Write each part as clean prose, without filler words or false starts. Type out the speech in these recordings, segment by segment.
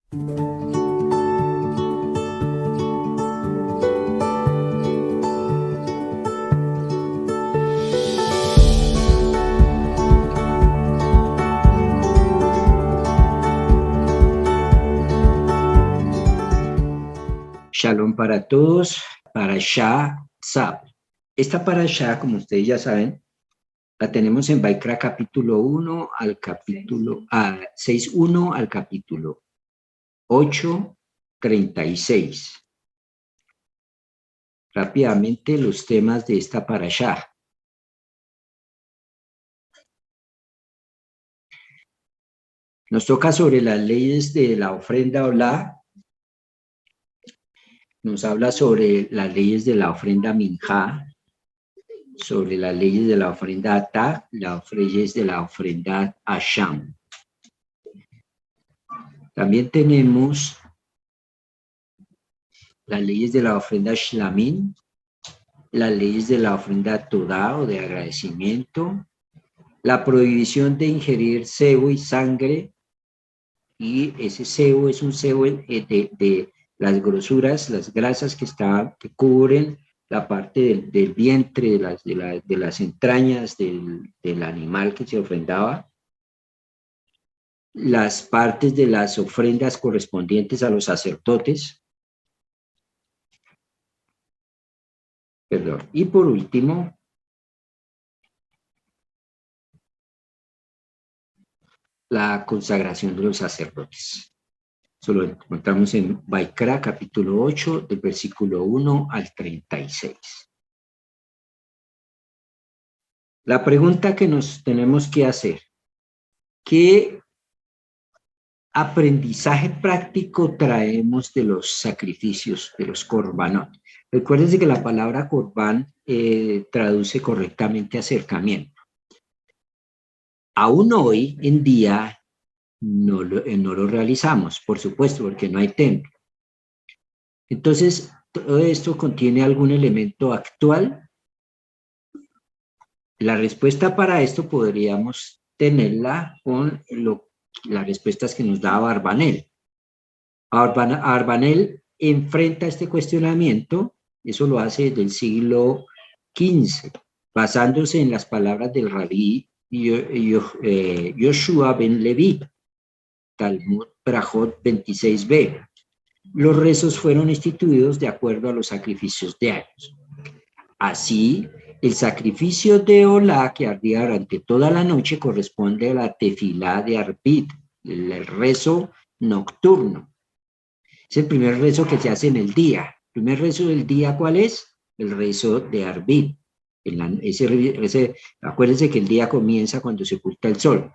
Shalom para todos, Parashá Tzab. Esta Parashá, como ustedes ya saben, la tenemos en Vaikra capítulo 1 al capítulo 6:1 al capítulo 8:36. Rápidamente los temas de esta Parashá. Nos toca sobre las leyes de la ofrenda olá. Nos habla sobre las leyes de la ofrenda minjá, sobre las leyes de la ofrenda atá, las leyes de la ofrenda asham. También tenemos las leyes de la ofrenda shlamim, las leyes de la ofrenda todá o de agradecimiento, la prohibición de ingerir sebo y sangre, y ese sebo es un sebo de las grosuras, las grasas que cubren la parte del vientre, de las entrañas del animal que se ofrendaba, las partes de las ofrendas correspondientes a los sacerdotes, y por último, la consagración de los sacerdotes. Eso lo encontramos en Vaikra, capítulo 8, del versículo 1 al 36. La pregunta que nos tenemos que hacer: ¿qué aprendizaje práctico traemos de los sacrificios, de los korbanot? Recuérdense que la palabra korban traduce correctamente acercamiento. Aún hoy en día no lo realizamos, por supuesto, porque no hay templo. Entonces, ¿todo esto contiene algún elemento actual? La respuesta para esto podríamos tenerla con las respuestas que nos da Abarbanel. Abarbanel enfrenta este cuestionamiento, eso lo hace desde el siglo XV, basándose en las palabras del rabí Yoshua ben Leví, Talmud Brajot 26b. Los rezos fueron instituidos de acuerdo a los sacrificios diarios. Así, el sacrificio de olá, que ardía durante toda la noche, corresponde a la tefilá de Arbit, el rezo nocturno. Es el primer rezo que se hace en el día. El primer rezo del día, ¿cuál es? El rezo de Arbit. Acuérdense que el día comienza cuando se oculta el sol.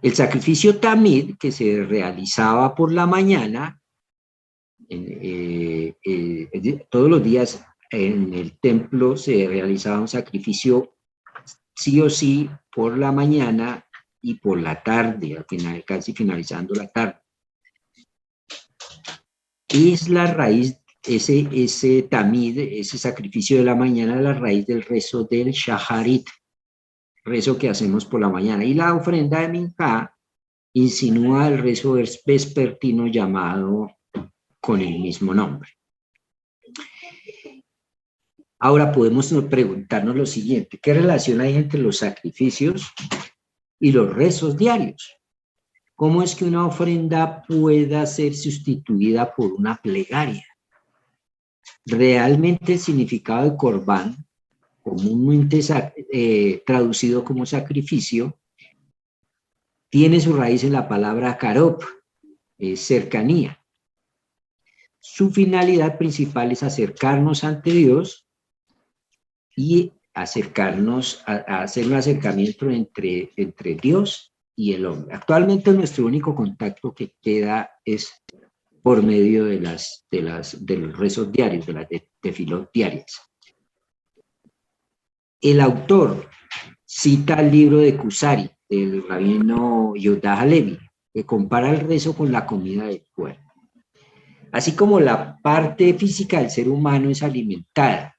El sacrificio tamid, que se realizaba por la mañana, todos los días en el templo se realizaba un sacrificio sí o sí por la mañana y por la tarde, al final, casi finalizando la tarde. Es la raíz, ese tamid, ese sacrificio de la mañana, la raíz del rezo del shaharit, rezo que hacemos por la mañana. Y la ofrenda de minjá insinúa el rezo vespertino llamado con el mismo nombre. Ahora podemos preguntarnos lo siguiente: ¿qué relación hay entre los sacrificios y los rezos diarios? ¿Cómo es que una ofrenda pueda ser sustituida por una plegaria? Realmente el significado de corbán, comúnmente traducido como sacrificio, tiene su raíz en la palabra karop, cercanía. Su finalidad principal es acercarnos ante Dios y acercarnos a hacer un acercamiento entre Dios y el hombre. Actualmente nuestro único contacto que queda es por medio de los rezos diarios, de las tefilot diarias. El autor cita el libro de Kusari, del rabino Yehuda Halevi, que compara el rezo con la comida del cuerpo. Así como la parte física del ser humano es alimentada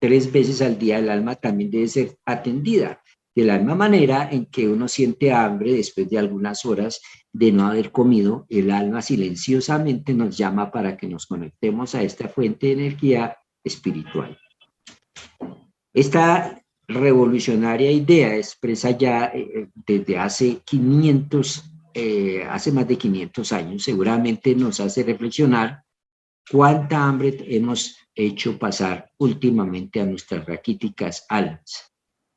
3 veces al día, el alma también debe ser atendida De la misma manera en que uno siente hambre después de algunas horas de no haber comido, el alma silenciosamente nos llama para que nos conectemos a esta fuente de energía espiritual. Esta revolucionaria idea expresa ya desde hace hace más de 500 años, seguramente nos hace reflexionar cuánta hambre hemos hecho pasar últimamente a nuestras raquíticas almas,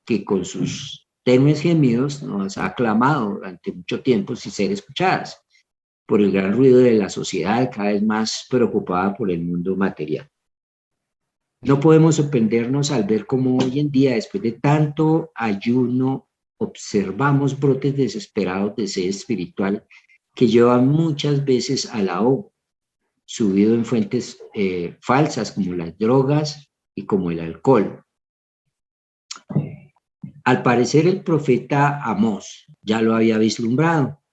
que con sus tenues gemidos nos ha clamado durante mucho tiempo sin ser escuchadas por el gran ruido de la sociedad cada vez más preocupada por el mundo material. No podemos sorprendernos al ver cómo hoy en día, después de tanto ayuno, observamos brotes desesperados de sed espiritual que llevan muchas veces al ahogo, subido en fuentes falsas como las drogas y como el alcohol. Al parecer el profeta Amós ya lo había vislumbrado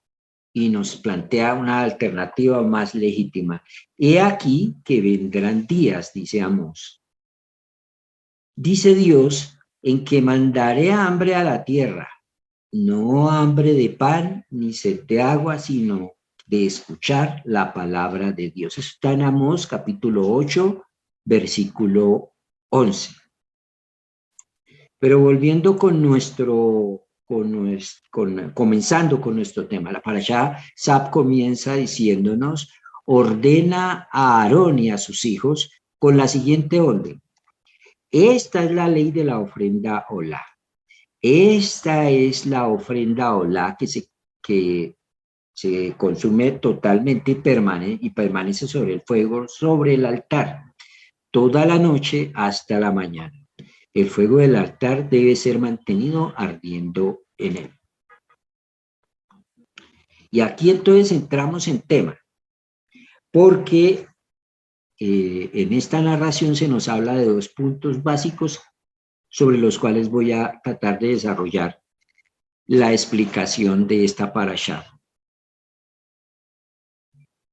y nos plantea una alternativa más legítima. He aquí que vendrán días, dice Amós. Dice Dios, en que mandaré hambre a la tierra, no hambre de pan ni sed de agua, sino de escuchar la palabra de Dios. Eso está en Amós, capítulo 8, versículo 11. Pero volviendo comenzando con nuestro tema, la parashá Sab comienza diciéndonos, ordena a Aarón y a sus hijos con la siguiente orden. Esta es la ley de la ofrenda olá. Esta es la ofrenda olá que se consume totalmente y permanece sobre el fuego, sobre el altar, toda la noche hasta la mañana. El fuego del altar debe ser mantenido ardiendo en él. Y aquí entonces entramos en tema, porque en esta narración se nos habla de dos puntos básicos sobre los cuales voy a tratar de desarrollar la explicación de esta parashá.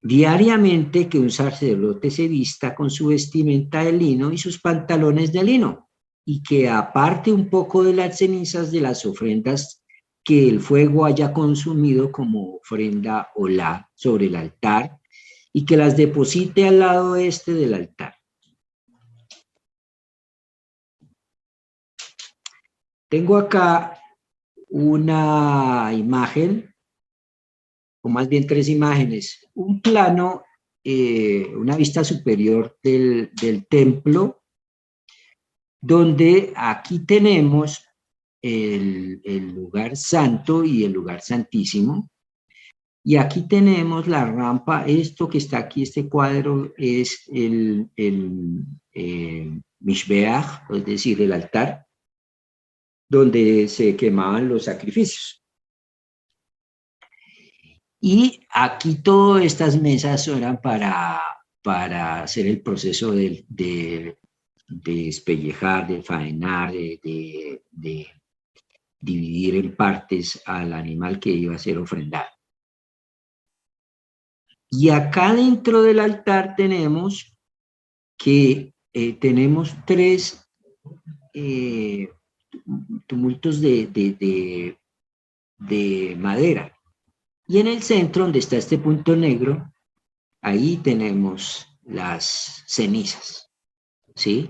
Diariamente que un sacerdote se vista con su vestimenta de lino y sus pantalones de lino, y que aparte un poco de las cenizas de las ofrendas que el fuego haya consumido como ofrenda olá sobre el altar, y que las deposite al lado este del altar. Tengo acá una imagen, o más bien tres imágenes, un plano, una vista superior del templo, donde aquí tenemos el lugar santo y el lugar santísimo, y aquí tenemos la rampa. Esto que está aquí, este cuadro, es el Mishbeach, es decir, el altar, donde se quemaban los sacrificios. Y aquí todas estas mesas eran para hacer el proceso de despellejar, de faenar, de dividir en partes al animal que iba a ser ofrendado. Y acá dentro del altar tenemos tres tumultos de madera. Y en el centro, donde está este punto negro, ahí tenemos las cenizas, ¿sí?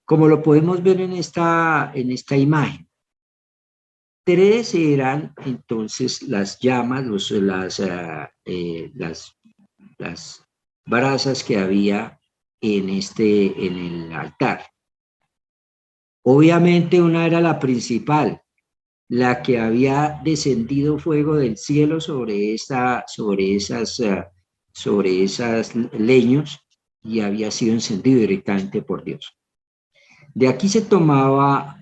Como lo podemos ver en esta imagen. Tres eran entonces las llamas, las brasas que había en el altar. Obviamente una era la principal, la que había descendido fuego del cielo sobre esas leños y había sido encendido directamente por Dios. De aquí se tomaba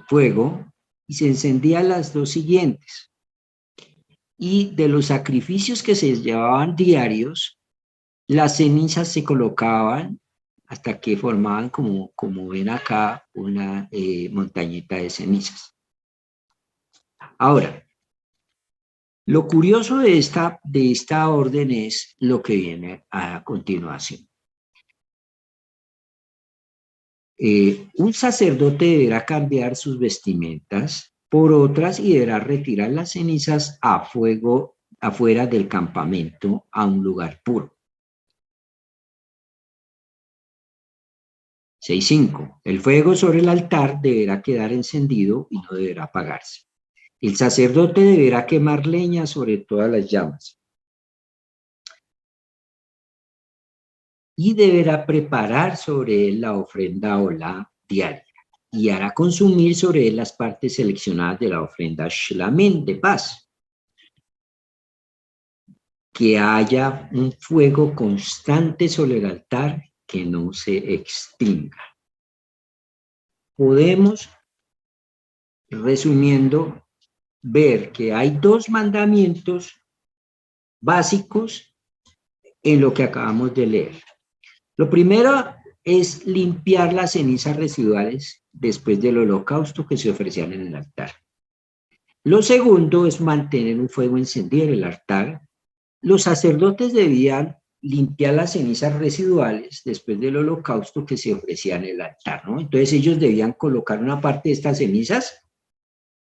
fuego y se encendían las dos siguientes. Y de los sacrificios que se llevaban diarios, las cenizas se colocaban hasta que formaban, como ven acá, una montañita de cenizas. Ahora, lo curioso de esta orden es lo que viene a continuación. Un sacerdote deberá cambiar sus vestimentas por otras y deberá retirar las cenizas a fuego afuera del campamento a un lugar puro. 6.5. El fuego sobre el altar deberá quedar encendido y no deberá apagarse. El sacerdote deberá quemar leña sobre todas las llamas y deberá preparar sobre él la ofrenda o la diaria y hará consumir sobre él las partes seleccionadas de la ofrenda shlamim de paz. Que haya un fuego constante sobre el altar que no se extinga. Podemos, resumiendo, ver que hay dos mandamientos básicos en lo que acabamos de leer. Lo primero es limpiar las cenizas residuales después del holocausto que se ofrecían en el altar. Lo segundo es mantener un fuego encendido en el altar. Los sacerdotes debían limpiar las cenizas residuales después del holocausto que se ofrecía en el altar, ¿no? Entonces ellos debían colocar una parte de estas cenizas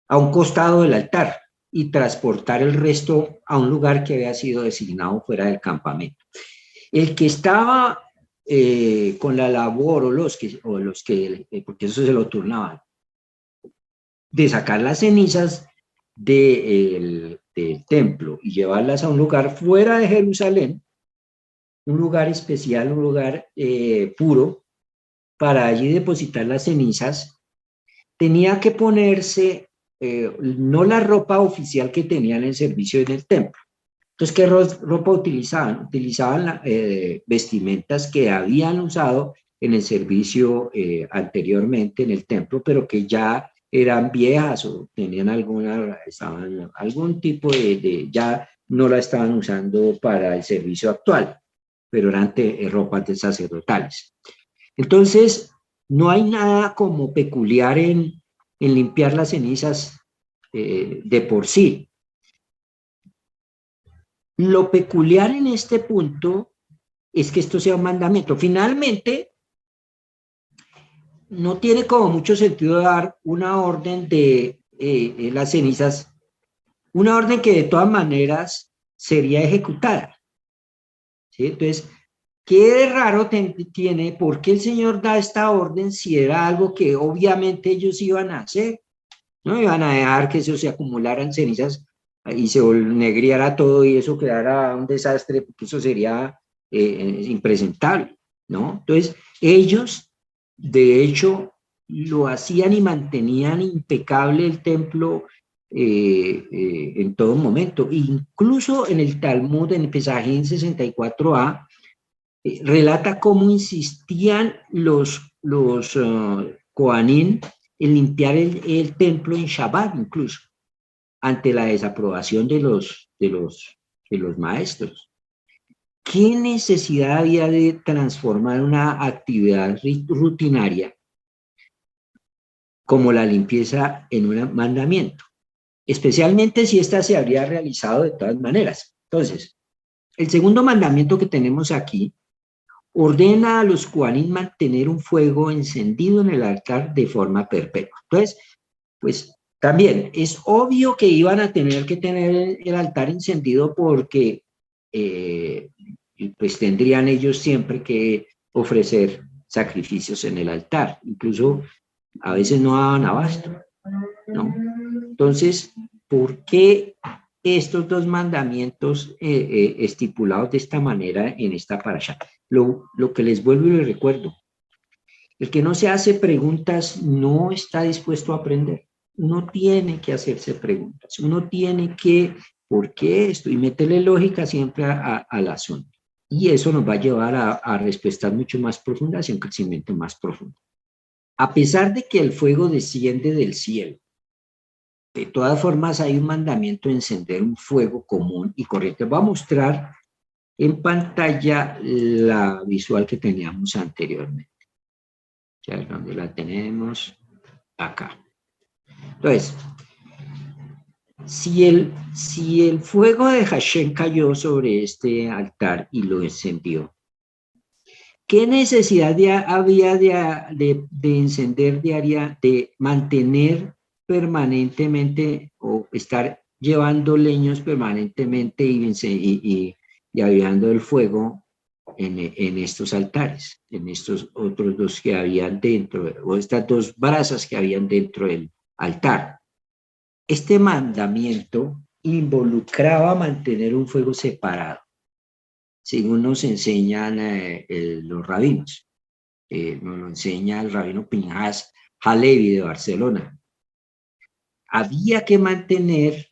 a un costado del altar y transportar el resto a un lugar que había sido designado fuera del campamento. El que estaba con la labor porque eso se lo turnaban, de sacar las cenizas del templo y llevarlas a un lugar fuera de Jerusalén, un lugar especial, un lugar puro, para allí depositar las cenizas, tenía que ponerse no la ropa oficial que tenían en servicio en el templo. Entonces, ¿qué ropa utilizaban? Utilizaban vestimentas que habían usado en el servicio anteriormente en el templo, pero que ya eran viejas o tenían algún tipo ya no la estaban usando para el servicio actual, pero eran ropas de sacerdotales. Entonces, no hay nada como peculiar en limpiar las cenizas de por sí. Lo peculiar en este punto es que esto sea un mandamiento. Finalmente, no tiene como mucho sentido dar una orden de las cenizas, una orden que de todas maneras sería ejecutada. ¿Sí? Entonces, ¿qué de raro tiene? ¿Por qué el Señor da esta orden si era algo que obviamente ellos iban a hacer? No iban a dejar que eso se acumularan cenizas y se negriara todo y eso quedara un desastre, porque eso sería impresentable, ¿no? Entonces, ellos, de hecho, lo hacían y mantenían impecable el templo en todo momento. Incluso en el Talmud, en Pesajim 64a, relata cómo insistían los Kohanim en limpiar el templo en Shabbat, incluso, ante la desaprobación de los maestros. ¿Qué necesidad había de transformar una actividad rutinaria como la limpieza en un mandamiento? Especialmente si ésta se habría realizado de todas maneras. Entonces, el segundo mandamiento que tenemos aquí ordena a los Kohanim mantener un fuego encendido en el altar de forma perpetua. Entonces, pues también es obvio que iban a tener que tener el altar encendido porque pues tendrían ellos siempre que ofrecer sacrificios en el altar. Incluso a veces no daban abasto, ¿no? Entonces, ¿por qué estos dos mandamientos estipulados de esta manera en esta parasha? Lo que les vuelvo y les recuerdo, el que no se hace preguntas no está dispuesto a aprender. Uno tiene que hacerse preguntas, uno tiene que, ¿por qué esto? Y meterle lógica siempre al asunto. Y eso nos va a llevar a respuestas mucho más profundas y un crecimiento más profundo. A pesar de que el fuego desciende del cielo, de todas formas hay un mandamiento de encender un fuego común y corriente. Voy a mostrar en pantalla la visual que teníamos anteriormente. Ya es donde la tenemos, acá. Entonces, si el fuego de Hashem cayó sobre este altar y lo encendió, ¿Qué necesidad había de encender diaria, de mantener permanentemente o estar llevando leños permanentemente y avivando el fuego en estos altares, en estos otros dos que habían dentro, o estas dos brasas que habían dentro del altar? Este mandamiento involucraba mantener un fuego separado, según nos enseñan los rabinos. Nos lo enseña el rabino Pinhas Halevi de Barcelona. Había que mantener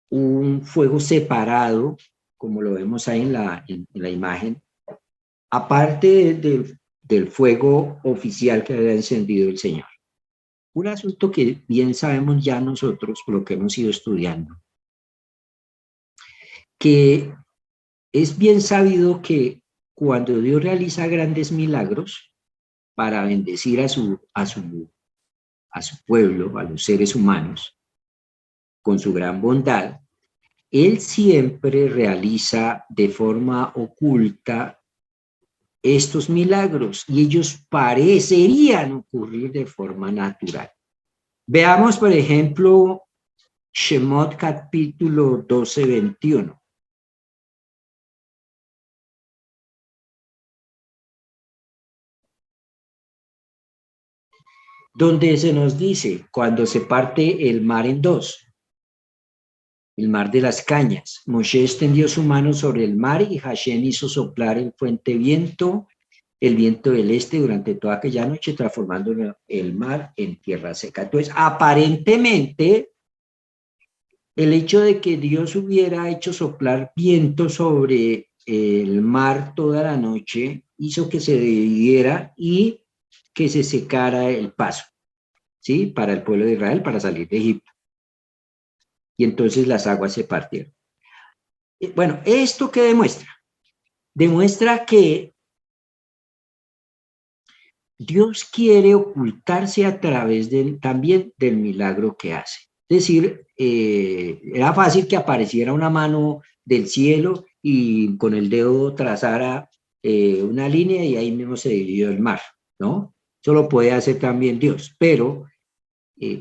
un fuego separado, como lo vemos ahí en la imagen, aparte del fuego oficial que había encendido el Señor. Un asunto que bien sabemos ya nosotros, por lo que hemos ido estudiando, que es bien sabido que cuando Dios realiza grandes milagros para bendecir a su pueblo, a los seres humanos, con su gran bondad, Él siempre realiza de forma oculta estos milagros y ellos parecerían ocurrir de forma natural. Veamos, por ejemplo, Shemot capítulo 12, 21. Donde se nos dice, cuando se parte el mar en dos, el mar de las cañas, Moshe extendió su mano sobre el mar y Hashem hizo soplar el el viento del este durante toda aquella noche, transformando el mar en tierra seca. Entonces, aparentemente, el hecho de que Dios hubiera hecho soplar viento sobre el mar toda la noche hizo que se dividiera y que se secara el paso, ¿sí? Para el pueblo de Israel, para salir de Egipto. Y entonces las aguas se partieron. Bueno, ¿esto qué demuestra? Demuestra que Dios quiere ocultarse a través también del milagro que hace. Es decir, era fácil que apareciera una mano del cielo y con el dedo trazara una línea y ahí mismo se dividió el mar, ¿no? Eso lo puede hacer también Dios, pero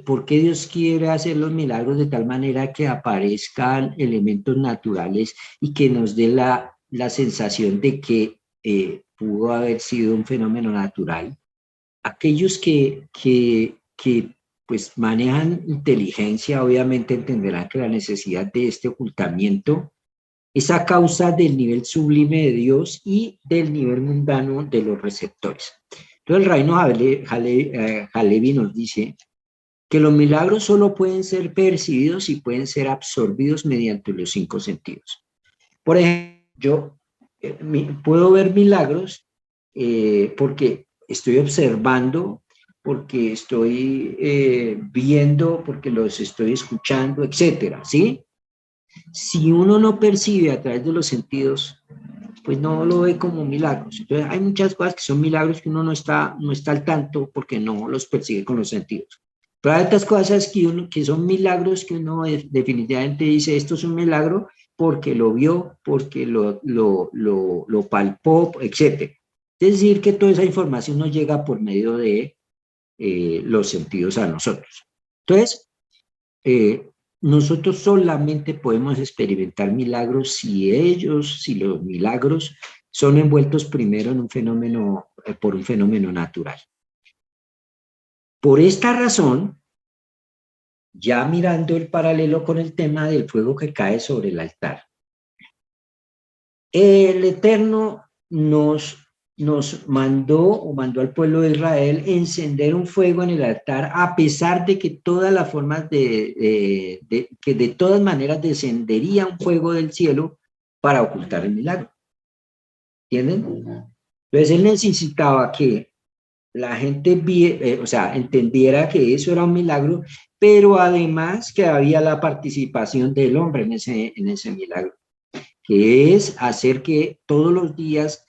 ¿por qué Dios quiere hacer los milagros de tal manera que aparezcan elementos naturales y que nos dé la sensación de que pudo haber sido un fenómeno natural? Aquellos que pues manejan inteligencia obviamente entenderán que la necesidad de este ocultamiento es a causa del nivel sublime de Dios y del nivel mundano de los receptores. Entonces el Rabino Halevi nos dice que los milagros solo pueden ser percibidos y pueden ser absorbidos mediante los 5 sentidos. Por ejemplo, yo puedo ver milagros porque estoy observando, porque estoy viendo, porque los estoy escuchando, etcétera, ¿sí? Si uno no percibe a través de los sentidos, pues no lo ve como milagros. Entonces hay muchas cosas que son milagros que uno no está al tanto porque no los percibe con los sentidos. Pero hay otras cosas que son milagros que uno definitivamente dice, esto es un milagro porque lo vio, porque lo palpó, etc. Es decir, que toda esa información nos llega por medio de los sentidos a nosotros. Entonces, nosotros solamente podemos experimentar milagros si los milagros son envueltos primero en un fenómeno, por un fenómeno natural. Por esta razón, ya mirando el paralelo con el tema del fuego que cae sobre el altar, el Eterno nos mandó al pueblo de Israel encender un fuego en el altar, a pesar de que todas las formas que de todas maneras descendería un fuego del cielo para ocultar el milagro. ¿Entienden? Entonces él necesitaba que la gente entendiera que eso era un milagro, pero además que había la participación del hombre en ese milagro, que es hacer que todos los días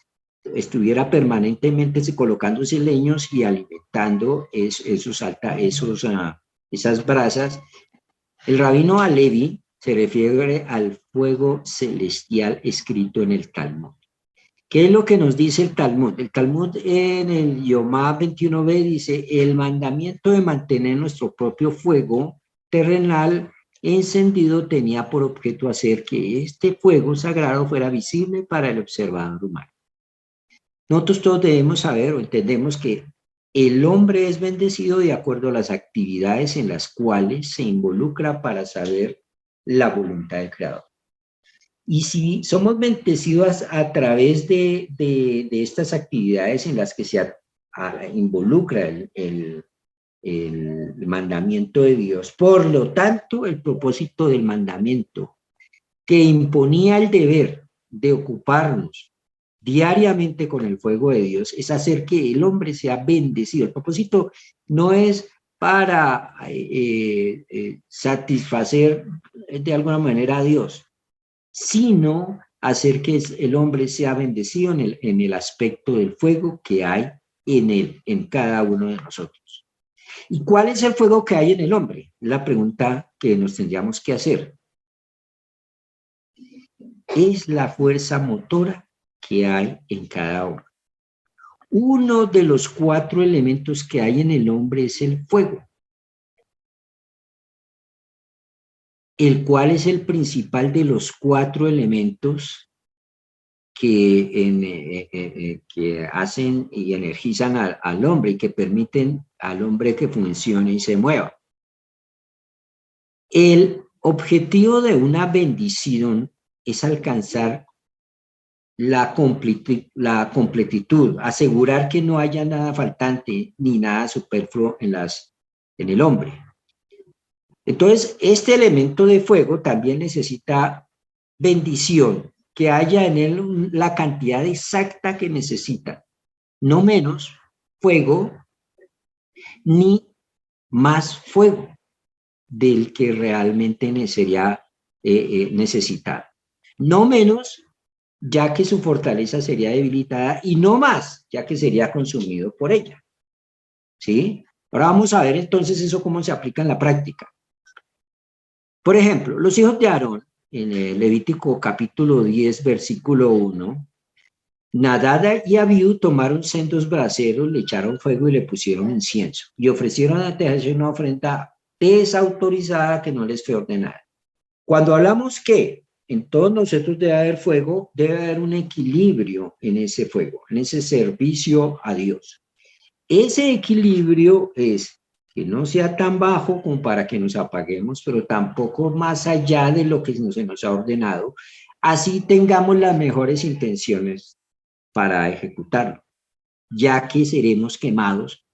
estuviera permanentemente colocándose leños y alimentando esas brasas. El rabino Halevi se refiere al fuego celestial escrito en el Talmud, ¿Qué es lo que nos dice el Talmud? El Talmud en el Yomá 21b dice, el mandamiento de mantener nuestro propio fuego terrenal encendido tenía por objeto hacer que este fuego sagrado fuera visible para el observador humano. Nosotros todos debemos saber o entendemos que el hombre es bendecido de acuerdo a las actividades en las cuales se involucra para saber la voluntad del Creador. Y si somos bendecidos a través de estas actividades en las que se involucra el mandamiento de Dios, por lo tanto, el propósito del mandamiento que imponía el deber de ocuparnos diariamente con el fuego de Dios es hacer que el hombre sea bendecido. El propósito no es para satisfacer de alguna manera a Dios, sino hacer que el hombre sea bendecido en el aspecto del fuego que hay en él, en cada uno de nosotros. ¿Y cuál es el fuego que hay en el hombre? La pregunta que nos tendríamos que hacer. Es la fuerza motora que hay en cada hombre. Uno de los 4 elementos que hay en el hombre es el fuego, el cual es el principal de los 4 elementos que hacen y energizan al hombre y que permiten al hombre que funcione y se mueva. El objetivo de una bendición es alcanzar la completitud, asegurar que no haya nada faltante ni nada superfluo en el hombre. Entonces, este elemento de fuego también necesita bendición, que haya en él la cantidad exacta que necesita, no menos fuego ni más fuego del que realmente sería necesitado. No menos, ya que su fortaleza sería debilitada, y no más, ya que sería consumido por ella. ¿Sí? Ahora vamos a ver entonces eso cómo se aplica en la práctica. Por ejemplo, los hijos de Aarón, en el Levítico capítulo 10, versículo 1, Nadab y Abiú tomaron sendos braseros, le echaron fuego y le pusieron incienso, y ofrecieron ante Jehová una ofrenda desautorizada que no les fue ordenada. Cuando hablamos que en todos nosotros debe haber fuego, debe haber un equilibrio en ese fuego, en ese servicio a Dios. Ese equilibrio es que no sea tan bajo como para que nos apaguemos, pero tampoco más allá de lo que se nos ha ordenado, así tengamos las mejores intenciones para ejecutarlo, ya que seremos quemados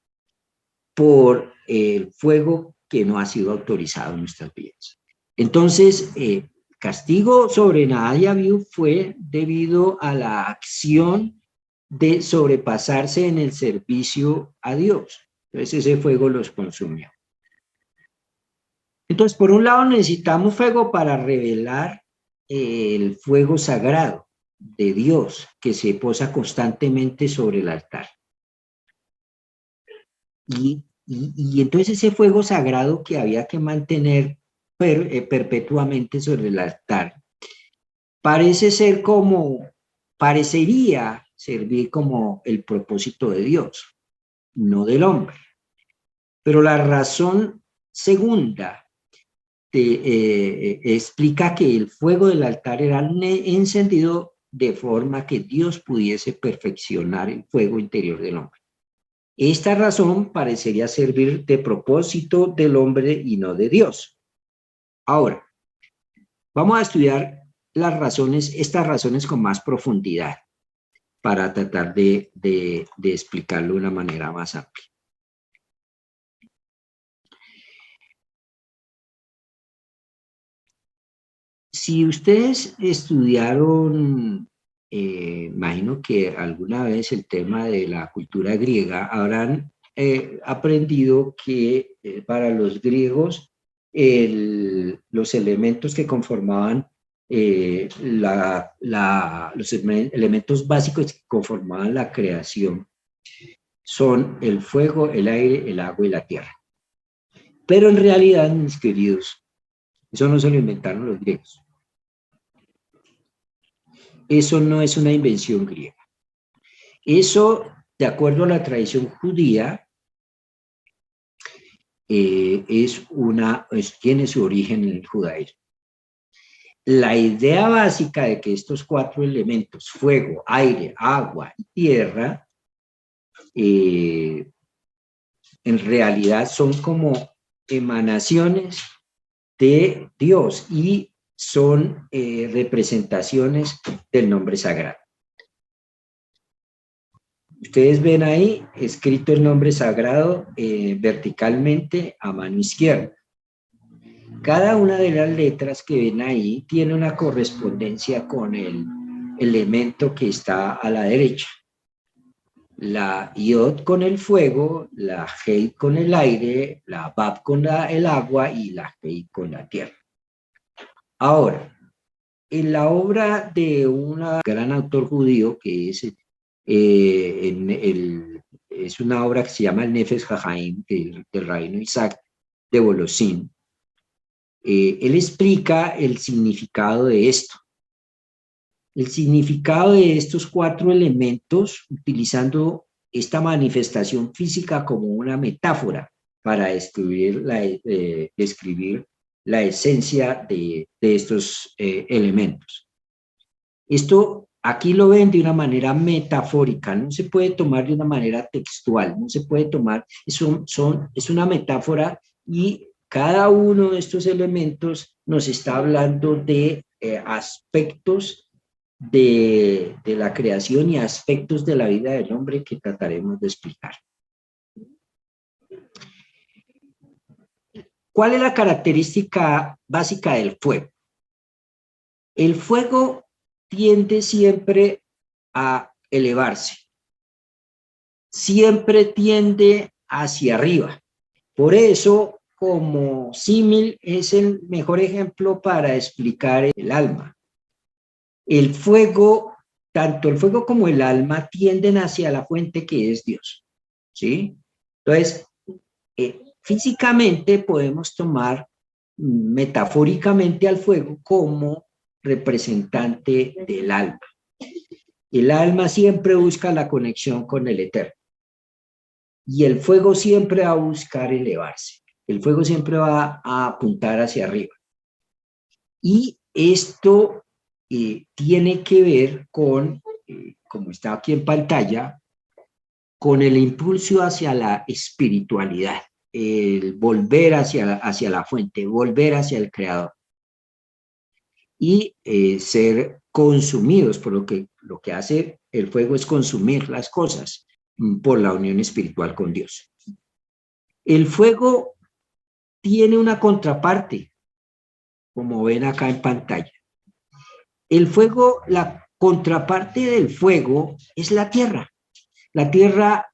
por el fuego que no ha sido autorizado en nuestras vidas. Entonces, castigo sobre Nadab y Abiú fue debido a la acción de sobrepasarse en el servicio a Dios. Entonces ese fuego los consumió. Entonces, por un lado necesitamos fuego para revelar el fuego sagrado de Dios que se posa constantemente sobre el altar. Y entonces ese fuego sagrado que había que mantener perpetuamente sobre el altar parecería servir como el propósito de Dios, no del hombre. Pero la razón segunda explica que el fuego del altar era encendido de forma que Dios pudiese perfeccionar el fuego interior del hombre. Esta razón parecería servir de propósito del hombre y no de Dios. Ahora, vamos a estudiar estas razones con más profundidad para tratar de explicarlo de una manera más amplia. Si ustedes estudiaron, imagino que alguna vez el tema de la cultura griega, habrán aprendido que para los griegos los elementos que conformaban los elementos básicos que conformaban la creación son el fuego, el aire, el agua y la tierra. Pero en realidad, mis queridos, eso no se lo inventaron los griegos. Eso no es una invención griega. Eso, de acuerdo a la tradición judía, tiene su origen en el judaísmo. La idea básica de que estos 4 elementos, fuego, aire, agua y tierra, en realidad son como emanaciones de Dios y son representaciones del nombre sagrado. Ustedes ven ahí escrito el nombre sagrado verticalmente a mano izquierda. Cada una de las letras que ven ahí tiene una correspondencia con el elemento que está a la derecha. La Yod con el fuego, la Hei con el aire, la Bab con el agua y la Hei con la tierra. Ahora, en la obra de un gran autor judío que es, es una obra que se llama el Nefesh Hahaim, del rabino Isaac de Bolosín, él explica el significado de esto. El significado de estos 4 elementos, utilizando esta manifestación física como una metáfora para describir la esencia de estos elementos. Esto aquí lo ven de una manera metafórica, no se puede tomar de una manera textual, no se puede tomar, es una metáfora y cada uno de estos elementos nos está hablando de aspectos de la creación y aspectos de la vida del hombre que trataremos de explicar. ¿Cuál es la característica básica del fuego? El fuego tiende siempre a elevarse, siempre tiende hacia arriba. Por eso, como símil, es el mejor ejemplo para explicar el alma. El fuego, tanto el fuego como el alma tienden hacia la fuente que es Dios, ¿sí? Entonces, físicamente podemos tomar metafóricamente al fuego como representante del alma. El alma siempre busca la conexión con el eterno. Y el fuego siempre va a buscar elevarse. El fuego siempre va a apuntar hacia arriba. Y esto tiene que ver con, como está aquí en pantalla, con el impulso hacia la espiritualidad, el volver hacia la fuente, volver hacia el creador. Y ser consumidos, por lo que hace el fuego es consumir las cosas por la unión espiritual con Dios. El fuego tiene una contraparte, como ven acá en pantalla. El fuego, la contraparte del fuego es la tierra. La tierra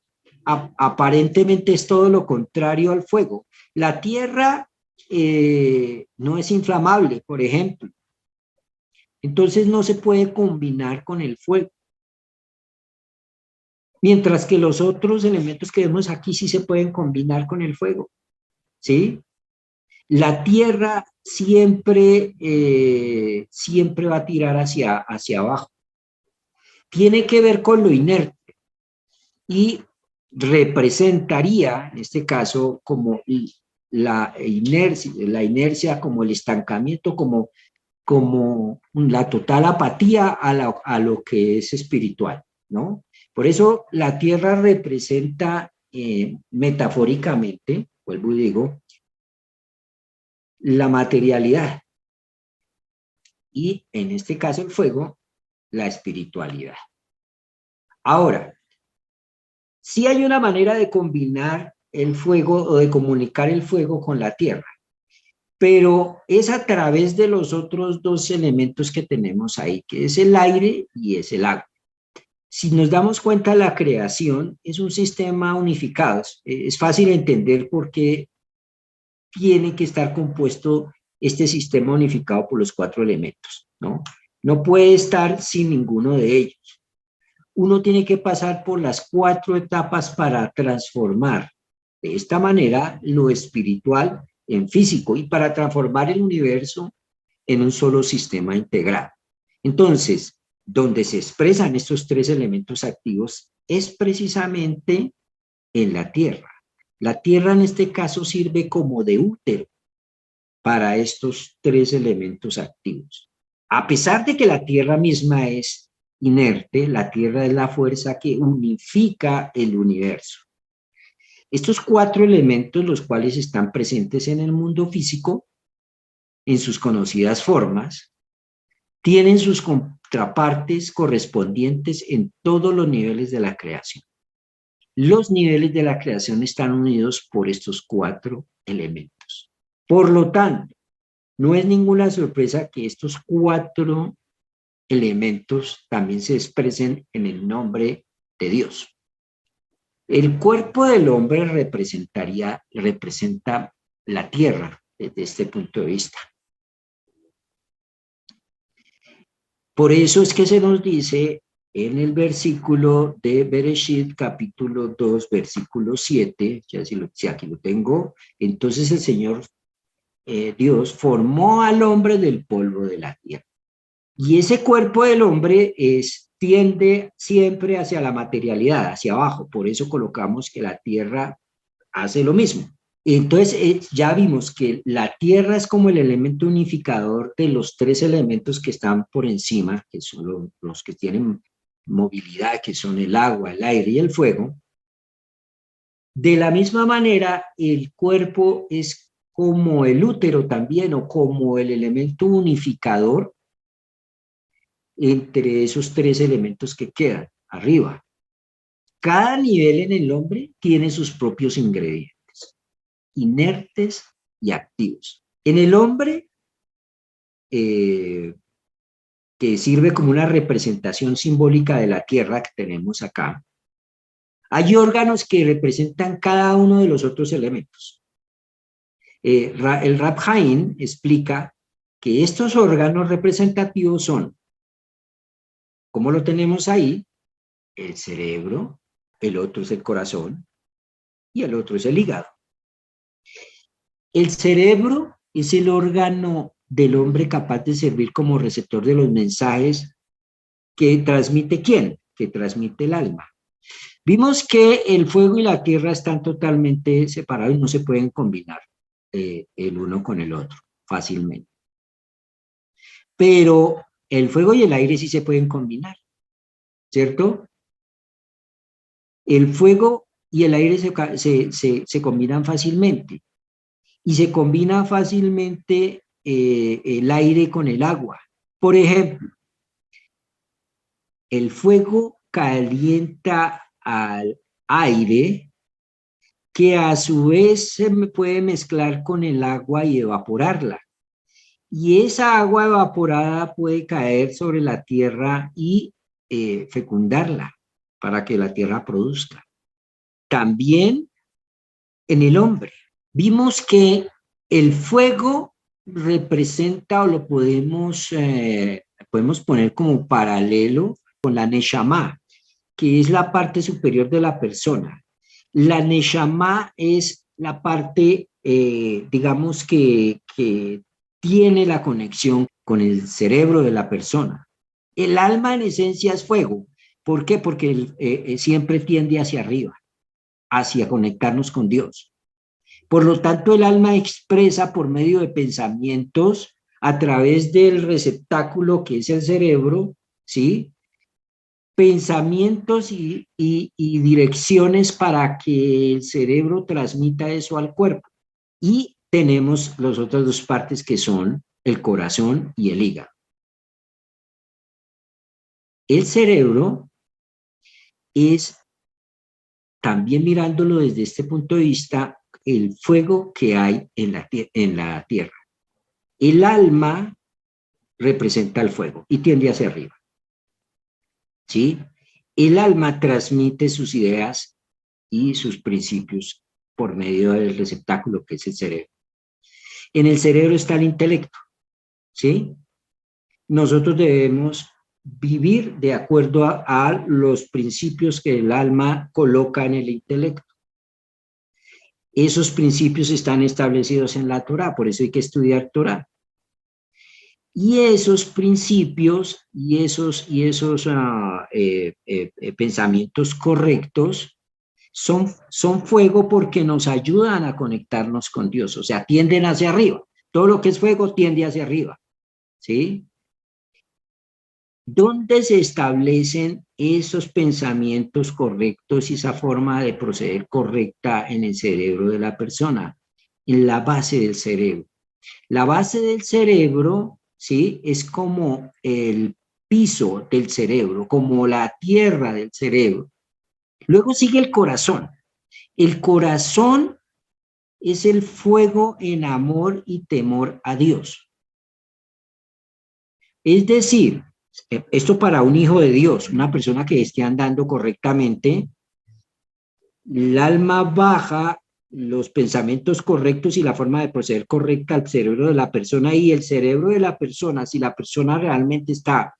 aparentemente es todo lo contrario al fuego. La tierra no es inflamable, por ejemplo. Entonces no se puede combinar con el fuego. Mientras que los otros elementos que vemos aquí sí se pueden combinar con el fuego. ¿Sí? La tierra siempre, siempre va a tirar hacia abajo. Tiene que ver con lo inerte y representaría, en este caso, como la inercia, como el estancamiento, como la total apatía a lo que es espiritual, ¿no? Por eso la tierra representa metafóricamente, vuelvo y digo, la materialidad y en este caso el fuego, la espiritualidad. Ahora, sí hay una manera de combinar el fuego o de comunicar el fuego con la tierra, pero es a través de los otros 2 elementos que tenemos ahí, que es el aire y es el agua. Si nos damos cuenta, la creación es un sistema unificado. Es fácil entender por qué tiene que estar compuesto este sistema unificado por los 4 elementos, ¿no? No puede estar sin ninguno de ellos. Uno tiene que pasar por las 4 etapas para transformar de esta manera lo espiritual en físico y para transformar el universo en un solo sistema integrado. Entonces, donde se expresan estos tres elementos activos es precisamente en la tierra. La tierra en este caso sirve como de útero para estos tres elementos activos. A pesar de que la tierra misma es inerte, la tierra es la fuerza que unifica el universo. Estos cuatro elementos, los cuales están presentes en el mundo físico, en sus conocidas formas, tienen sus contrapartes correspondientes en todos los niveles de la creación. Los niveles de la creación están unidos por estos cuatro elementos. Por lo tanto, no es ninguna sorpresa que estos cuatro elementos también se expresen en el nombre de Dios. El cuerpo del hombre representa la tierra desde este punto de vista. Por eso es que se nos dice en el versículo de Bereshit, capítulo 2, versículo 7, ya si aquí lo tengo, entonces el Señor Dios formó al hombre del polvo de la tierra. Y ese cuerpo del hombre tiende siempre hacia la materialidad, hacia abajo. Por eso colocamos que la tierra hace lo mismo. Entonces ya vimos que la tierra es como el elemento unificador de los tres elementos que están por encima, que son los que tienen movilidad, que son el agua, el aire y el fuego. De la misma manera, el cuerpo es como el útero también, o como el elemento unificador entre esos tres elementos que quedan arriba. Cada nivel en el hombre tiene sus propios ingredientes, inertes y activos. En el hombre, que sirve como una representación simbólica de la tierra que tenemos acá, hay órganos que representan cada uno de los otros elementos. El Rab Haim explica que estos órganos representativos son, ¿cómo lo tenemos ahí? El cerebro, el otro es el corazón y el otro es el hígado. El cerebro es el órgano del hombre capaz de servir como receptor de los mensajes que transmite ¿quién? Que transmite el alma. Vimos que el fuego y la tierra están totalmente separados y no se pueden combinar el uno con el otro fácilmente. Pero el fuego y el aire sí se pueden combinar, ¿cierto? El fuego y el aire se combinan fácilmente. Y se combina fácilmente el aire con el agua. Por ejemplo, el fuego calienta al aire, que a su vez se puede mezclar con el agua y evaporarla. Y esa agua evaporada puede caer sobre la tierra y fecundarla para que la tierra produzca. También en el hombre. Vimos que el fuego representa, o lo podemos poner como paralelo con la Neshama, que es la parte superior de la persona. La Neshama es la parte, digamos, que tiene la conexión con el cerebro de la persona. El alma en esencia es fuego. ¿Por qué? Porque siempre tiende hacia arriba, hacia conectarnos con Dios. Por lo tanto, el alma expresa por medio de pensamientos a través del receptáculo que es el cerebro, ¿sí? Pensamientos y direcciones para que el cerebro transmita eso al cuerpo. Y tenemos las otras dos partes que son el corazón y el hígado. El cerebro es, también mirándolo desde este punto de vista, el fuego que hay en la tierra. El alma representa el fuego y tiende hacia arriba. ¿Sí? El alma transmite sus ideas y sus principios por medio del receptáculo que es el cerebro. En el cerebro está el intelecto. ¿Sí? Nosotros debemos vivir de acuerdo a los principios que el alma coloca en el intelecto. Esos principios están establecidos en la Torá, por eso hay que estudiar Torá. Y esos principios y esos pensamientos correctos son fuego porque nos ayudan a conectarnos con Dios, o sea, tienden hacia arriba. Todo lo que es fuego tiende hacia arriba, ¿sí? ¿Dónde se establecen esos pensamientos correctos y esa forma de proceder correcta en el cerebro de la persona? En la base del cerebro. La base del cerebro, ¿sí? Es como el piso del cerebro, como la tierra del cerebro. Luego sigue el corazón. El corazón es el fuego en amor y temor a Dios. Es decir, esto para un hijo de Dios, una persona que esté andando correctamente, el alma baja los pensamientos correctos y la forma de proceder correcta al cerebro de la persona, y el cerebro de la persona, si la persona realmente está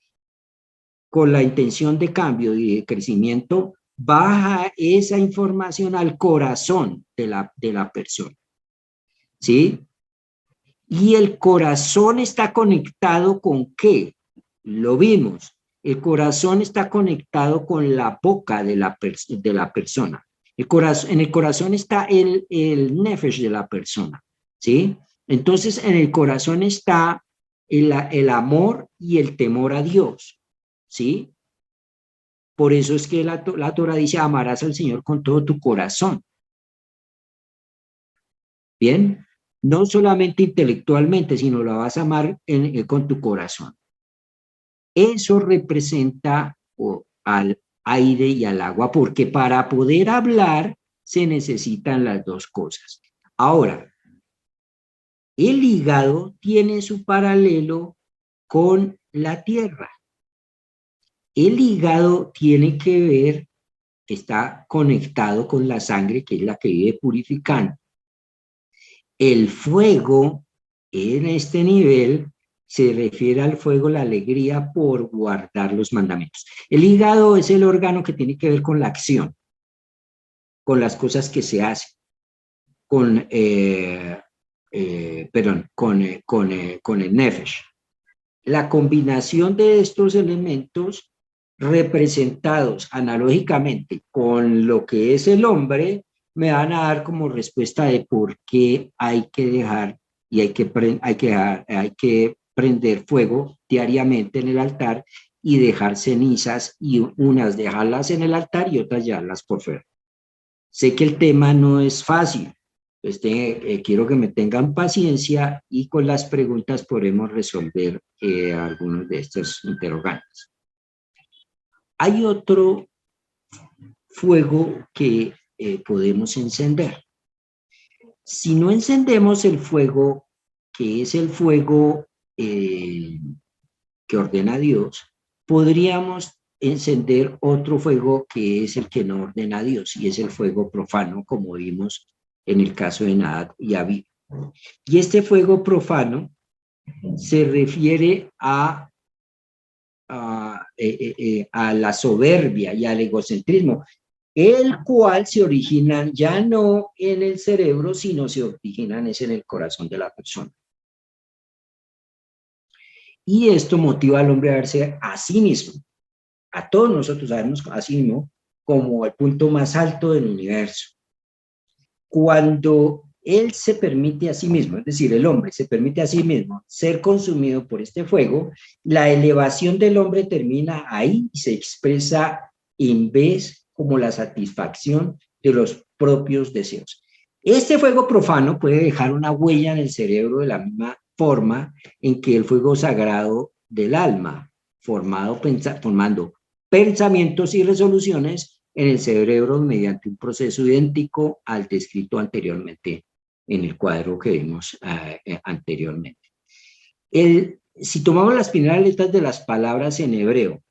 con la intención de cambio y de crecimiento, baja esa información al corazón de la persona, ¿sí? Y el corazón está conectado ¿con qué? Lo vimos. El corazón está conectado con la boca de la persona. En el corazón está el nefesh de la persona, ¿sí? Entonces, en el corazón está el amor y el temor a Dios, ¿sí? Por eso es que la Torah dice, amarás al Señor con todo tu corazón, ¿bien? No solamente intelectualmente, sino la vas a amar con tu corazón. Eso representa al aire y al agua, porque para poder hablar se necesitan las dos cosas. Ahora, el hígado tiene su paralelo con la tierra. El hígado tiene que ver, está conectado con la sangre, que es la que vive purificando. El fuego en este nivel se refiere al fuego, la alegría por guardar los mandamientos. El hígado es el órgano que tiene que ver con la acción, con las cosas que se hacen, con, con el nefesh. La combinación de estos elementos representados analógicamente con lo que es el hombre me van a dar como respuesta de por qué hay que dejar y hay que prender fuego diariamente en el altar y dejar cenizas, y unas dejarlas en el altar y otras llevarlas por fuera. Sé que el tema no es fácil, pues quiero que me tengan paciencia y con las preguntas podremos resolver algunos de estos interrogantes. Hay otro fuego que podemos encender. Si no encendemos el fuego, que es el fuego que ordena Dios, podríamos encender otro fuego que es el que no ordena Dios, y es el fuego profano, como vimos en el caso de Nadab y Abiú. Y este fuego profano se refiere a la soberbia y al egocentrismo, el cual se originan ya no en el cerebro, sino se originan es en el corazón de la persona. Y esto motiva al hombre a verse a sí mismo, a todos nosotros a vernos a sí mismo como el punto más alto del universo. Cuando él se permite a sí mismo, es decir, el hombre se permite a sí mismo ser consumido por este fuego, la elevación del hombre termina ahí y se expresa en vez como la satisfacción de los propios deseos. Este fuego profano puede dejar una huella en el cerebro de la misma forma en que el fuego sagrado del alma, formando pensamientos y resoluciones en el cerebro mediante un proceso idéntico al descrito anteriormente en el cuadro que vimos anteriormente. Si tomamos las primeras letras de las palabras en hebreo,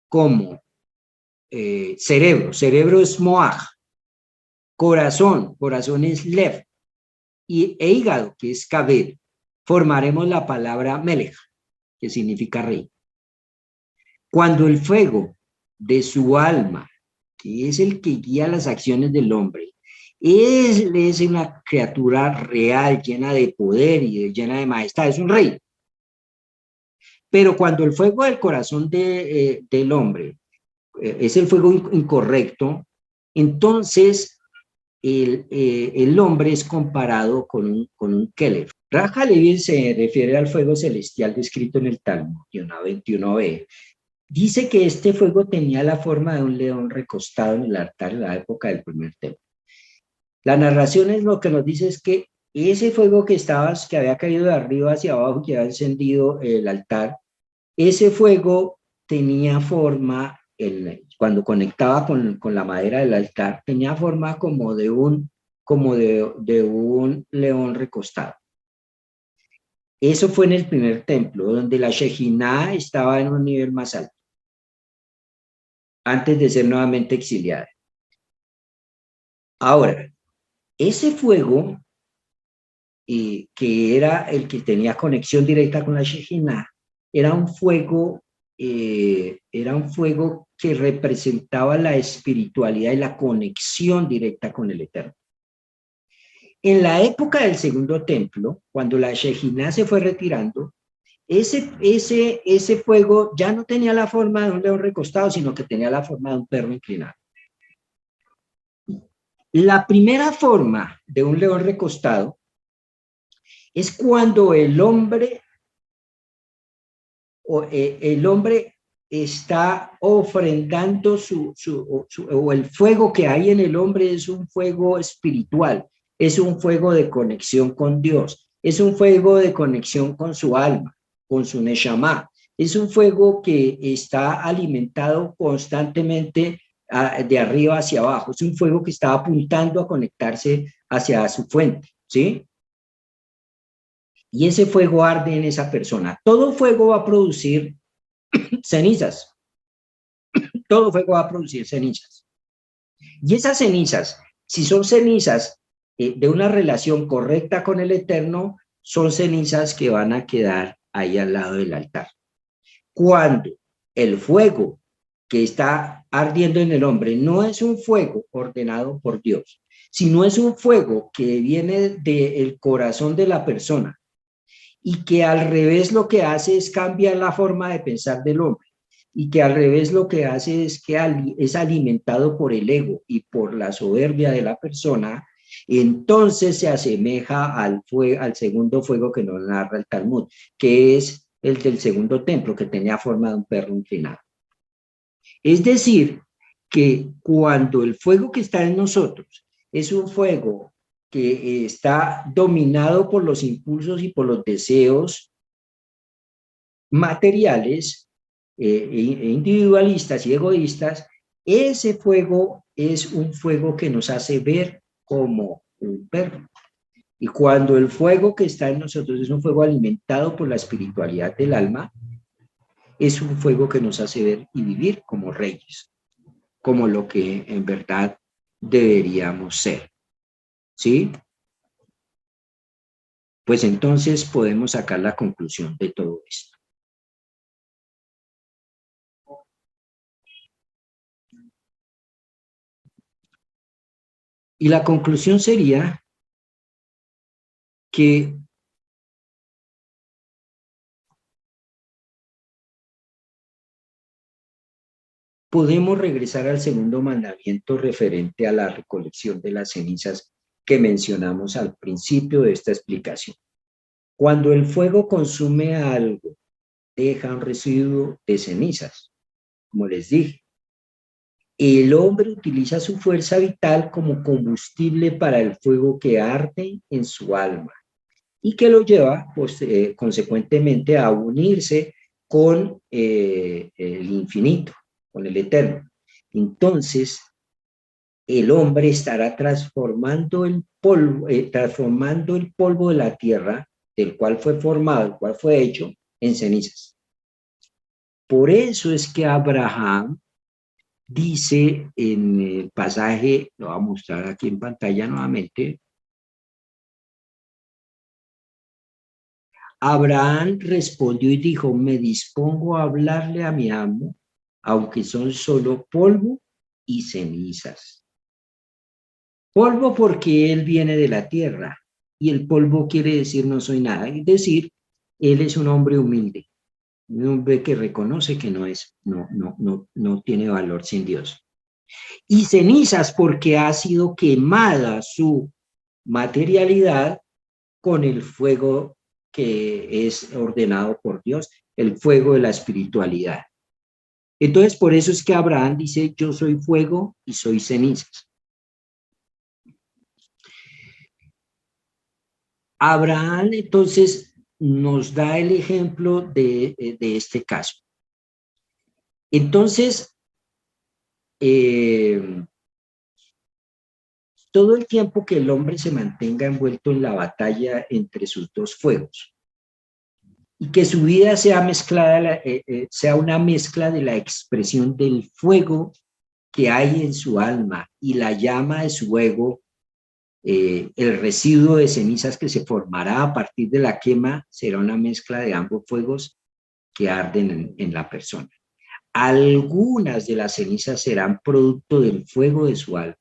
como cerebro, cerebro es moaj, corazón, corazón es lev, e hígado, que es kabed, formaremos la palabra melech, que significa rey. Cuando el fuego de su alma, que es el que guía las acciones del hombre, es una criatura real, llena de poder y llena de majestad, es un rey. Pero cuando el fuego del corazón del hombre es el fuego incorrecto, entonces el hombre es comparado con un Keler. Raja Levin se refiere al fuego celestial descrito en el Talmud, Yonah 21b. Dice que este fuego tenía la forma de un león recostado en el altar en la época del primer templo. La narración es lo que nos dice es que ese fuego que había caído de arriba hacia abajo, que había encendido el altar, ese fuego tenía forma, cuando conectaba con la madera del altar, tenía forma como de un león recostado. Eso fue en el primer templo, donde la Shejinah estaba en un nivel más alto, antes de ser nuevamente exiliada. Ahora, ese fuego, que era el que tenía conexión directa con la Shejinah, era un fuego que representaba la espiritualidad y la conexión directa con el Eterno. En la época del segundo templo, cuando la Shejinah se fue retirando, ese fuego ya no tenía la forma de un león recostado, sino que tenía la forma de un perro inclinado. La primera forma de un león recostado es cuando el hombre está ofrendando o el fuego que hay en el hombre es un fuego espiritual, es un fuego de conexión con Dios, es un fuego de conexión con su alma, con su neshama, es un fuego que está alimentado constantemente de arriba hacia abajo, es un fuego que está apuntando a conectarse hacia su fuente, ¿sí? Y ese fuego arde en esa persona. Todo fuego va a producir cenizas. Todo fuego va a producir cenizas. Y esas cenizas, si son cenizas de una relación correcta con el Eterno, son cenizas que van a quedar ahí al lado del altar. Cuando el fuego que está ardiendo en el hombre no es un fuego ordenado por Dios, sino es un fuego que viene del corazón de la persona y que al revés lo que hace es cambiar la forma de pensar del hombre y que al revés lo que hace es que es alimentado por el ego y por la soberbia de la persona, entonces se asemeja al segundo fuego que nos narra el Talmud, que es el del segundo templo, que tenía forma de un perro inclinado. Es decir, que cuando el fuego que está en nosotros es un fuego que está dominado por los impulsos y por los deseos materiales, individualistas y egoístas, ese fuego es un fuego que nos hace ver como un perro. Y cuando el fuego que está en nosotros es un fuego alimentado por la espiritualidad del alma, es un fuego que nos hace ver y vivir como reyes, como lo que en verdad deberíamos ser. ¿Sí? Pues entonces podemos sacar la conclusión de todo esto. Y la conclusión sería que podemos regresar al segundo mandamiento referente a la recolección de las cenizas que mencionamos al principio de esta explicación. Cuando el fuego consume algo, deja un residuo de cenizas, como les dije. El hombre utiliza su fuerza vital como combustible para el fuego que arde en su alma y que lo lleva, pues, consecuentemente, a unirse con el infinito, con el eterno. Entonces, el hombre estará transformando el polvo de la tierra, del cual fue formado, del cual fue hecho, en cenizas. Por eso es que Abraham dice en el pasaje, lo voy a mostrar aquí en pantalla nuevamente. Abraham respondió y dijo: me dispongo a hablarle a mi amo, aunque son solo polvo y cenizas. Polvo porque él viene de la tierra, y el polvo quiere decir no soy nada, es decir, él es un hombre humilde. Un hombre que reconoce que no tiene valor sin Dios. Y cenizas porque ha sido quemada su materialidad con el fuego que es ordenado por Dios, el fuego de la espiritualidad. Entonces, por eso es que Abraham dice, yo soy fuego y soy cenizas. Abraham, entonces, nos da el ejemplo de este caso. Entonces, todo el tiempo que el hombre se mantenga envuelto en la batalla entre sus dos fuegos y que su vida sea mezclada, sea una mezcla de la expresión del fuego que hay en su alma y la llama de su ego, el residuo de cenizas que se formará a partir de la quema será una mezcla de ambos fuegos que arden en la persona. Algunas de las cenizas serán producto del fuego de su alma,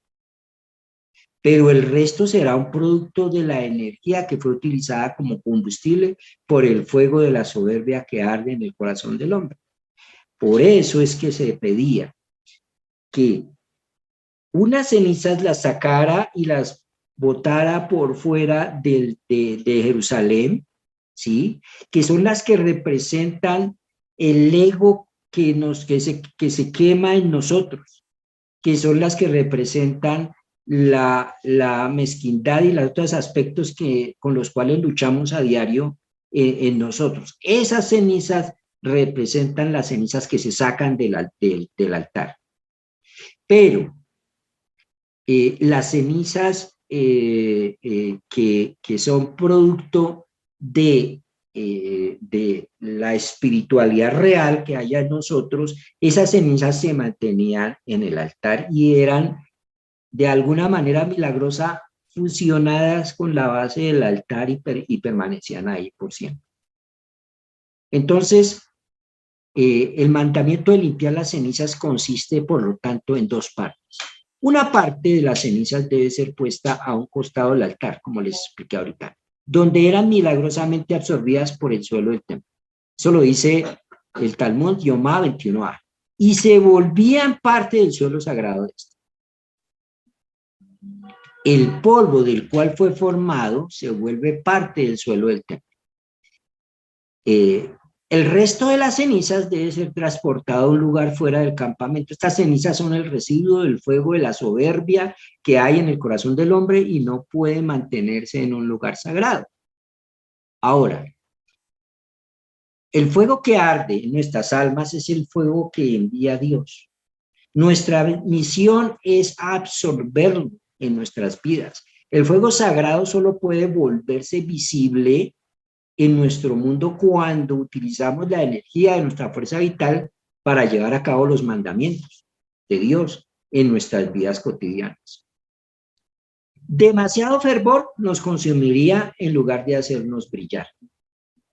pero el resto será un producto de la energía que fue utilizada como combustible por el fuego de la soberbia que arde en el corazón del hombre. Por eso es que se pedía que unas cenizas las sacara y las botara por fuera de Jerusalén, ¿sí? Que son las que representan el ego que se quema en nosotros, que son las que representan la mezquindad y los otros aspectos con los cuales luchamos a diario en nosotros. Esas cenizas representan las cenizas que se sacan del altar. Pero las cenizas que son producto de la espiritualidad real que hay en nosotros, esas cenizas se mantenían en el altar y eran de alguna manera milagrosa fusionadas con la base del altar y permanecían ahí por siempre. Entonces, el mandamiento de limpiar las cenizas consiste, por lo tanto, en dos partes. Una parte de las cenizas debe ser puesta a un costado del altar, como les expliqué ahorita, donde eran milagrosamente absorbidas por el suelo del templo. Eso lo dice el Talmud Yomá 21a. Y se volvían parte del suelo sagrado de este. El polvo del cual fue formado se vuelve parte del suelo del templo. El resto de las cenizas debe ser transportado a un lugar fuera del campamento. Estas cenizas son el residuo del fuego de la soberbia que hay en el corazón del hombre y no puede mantenerse en un lugar sagrado. Ahora, el fuego que arde en nuestras almas es el fuego que envía Dios. Nuestra misión es absorberlo en nuestras vidas. El fuego sagrado solo puede volverse visible en nuestro mundo cuando utilizamos la energía de nuestra fuerza vital para llevar a cabo los mandamientos de Dios en nuestras vidas cotidianas. Demasiado fervor nos consumiría en lugar de hacernos brillar,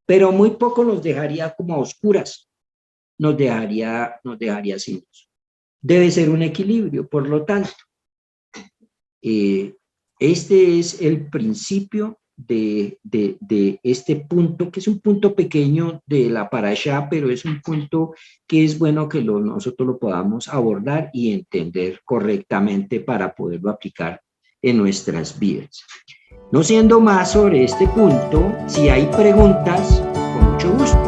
pero muy poco nos dejaría como a oscuras, nos dejaría sin luz. Debe ser un equilibrio, por lo tanto. Este es el principio de este punto, que es un punto pequeño de la parashá, pero es un punto que es bueno que nosotros lo podamos abordar y entender correctamente para poderlo aplicar en nuestras vidas. No siendo más sobre este punto, si hay preguntas, con mucho gusto.